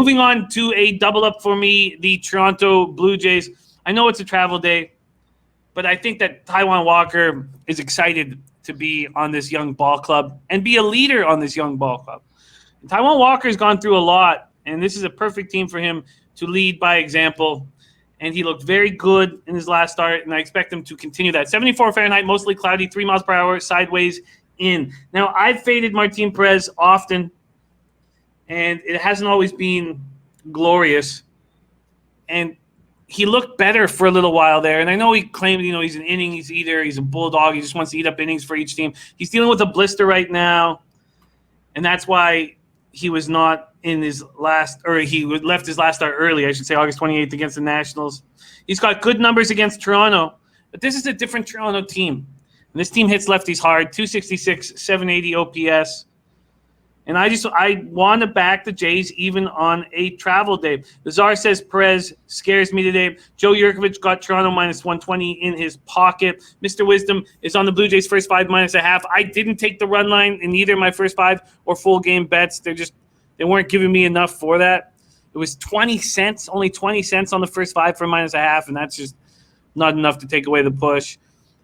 Moving on to a double up for me, the Toronto Blue Jays. I know it's a travel day, but I think that Taijuan Walker is excited to be on this young ball club and be a leader on this young ball club. And Taijuan Walker has gone through a lot, and this is a perfect team for him to lead by example. And he looked very good in his last start, and I expect him to continue that. 74 Fahrenheit, mostly cloudy, 3 miles per hour, sideways in. Now, I've faded Martin Perez often, and it hasn't always been glorious. And he looked better for a little while there. And I know he claimed, he's an innings eater. He's a bulldog. He just wants to eat up innings for each team. He's dealing with a blister right now. And that's why he was not in his last – or he left his last start early, I should say, August 28th against the Nationals. He's got good numbers against Toronto. But this is a different Toronto team. And this team hits lefties hard, 266, 780 OPS. And I want to back the Jays even on a travel day. The Czar says Perez scares me today. Joe Yurkovich got Toronto minus 120 in his pocket. Mr. Wisdom is on the Blue Jays first 5 minus a half. I didn't take the run line in either my first 5 or full game bets. They weren't giving me enough for that. It was 20 cents, only 20 cents on the first 5 for minus a half, and that's just not enough to take away the push.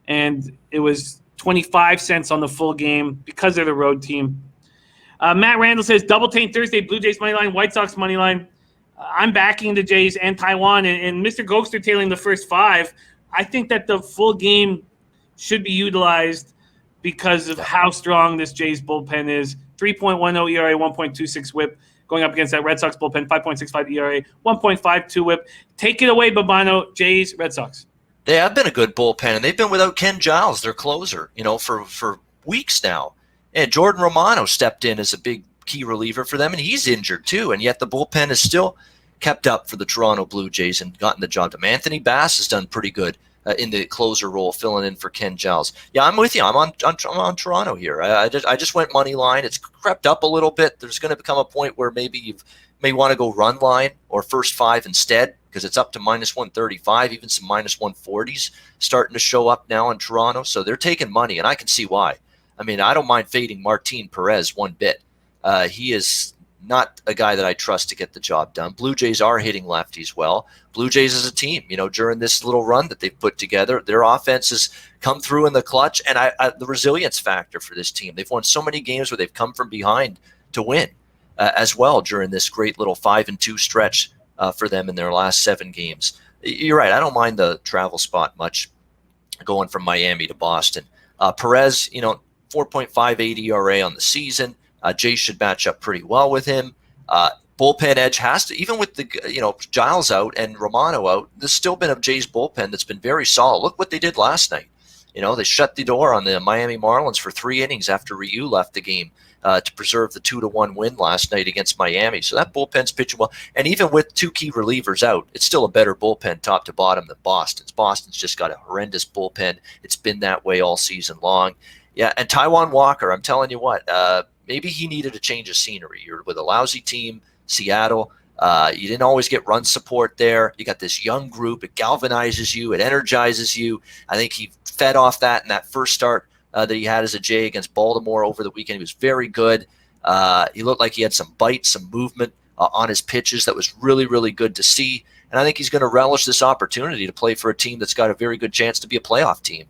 And it was 25 cents on the full game because they're the road team. Matt Randall says, double taint Thursday, Blue Jays money line, White Sox money line. I'm backing the Jays and Taijuan. And Mr. Gokster tailing the first 5. I think that the full game should be utilized because of how strong this Jays bullpen is. 3.10 ERA, 1.26 whip. Going up against that Red Sox bullpen, 5.65 ERA, 1.52 whip. Take it away, Bobano. Jays, Red Sox. They have been a good bullpen, and they've been without Ken Giles, their closer, for weeks now. And Jordan Romano stepped in as a big key reliever for them, and he's injured too. And yet the bullpen is still kept up for the Toronto Blue Jays and gotten the job done. Anthony Bass has done pretty good in the closer role, filling in for Ken Giles. Yeah, I'm with you. I'm on Toronto here. I just went money line. It's crept up a little bit. There's going to become a point where maybe you may want to go run line or first 5 instead, because it's up to minus 135, even some minus 140s starting to show up now in Toronto. So they're taking money, and I can see why. I mean, I don't mind fading Martin Perez one bit. He is not a guy that I trust to get the job done. Blue Jays are hitting lefties well. Blue Jays as a team, during this little run that they've put together, their offense has come through in the clutch, and the resilience factor for this team. They've won so many games where they've come from behind to win as well during this great little 5-2 stretch for them in their last 7 games. You're right. I don't mind the travel spot much going from Miami to Boston. Perez, 4.58 ERA on the season. Jays should match up pretty well with him. Bullpen edge has to, even with the Giles out and Romano out, there's still been a Jays bullpen that's been very solid. Look what they did last night. They shut the door on the Miami Marlins for 3 innings after Ryu left the game to preserve the 2-1 win last night against Miami. So that bullpen's pitching well. And even with 2 key relievers out, it's still a better bullpen top to bottom than Boston's. Boston's just got a horrendous bullpen. It's been that way all season long. Yeah, and Taijuan Walker, I'm telling you what, maybe he needed a change of scenery. You're with a lousy team, Seattle. You didn't always get run support there. You got this young group. It galvanizes you. It energizes you. I think he fed off that in that first start that he had as a Jay against Baltimore over the weekend. He was very good. He looked like he had some bite, some movement on his pitches that was really, really good to see. And I think he's going to relish this opportunity to play for a team that's got a very good chance to be a playoff team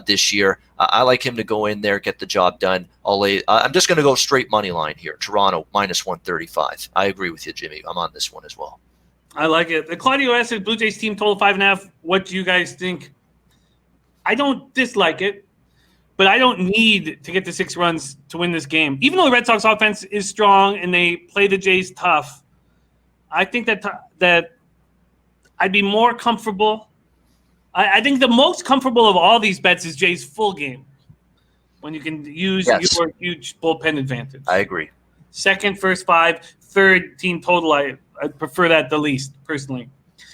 this year. I like him to go in there, get the job done. I'm just going to go straight money line here. Toronto minus 135. I agree with you, Jimmy. I'm on this one as well. I like it. Claudio S said Blue Jays team total 5.5. What do you guys think? I don't dislike it, but I don't need to get to 6 runs to win this game. Even though the Red Sox offense is strong and they play the Jays tough, I think that I'd be more comfortable. I think the most comfortable of all these bets is Jay's full game when you can use your huge bullpen advantage. I agree. Second, first 5, third team total. I prefer that the least, personally.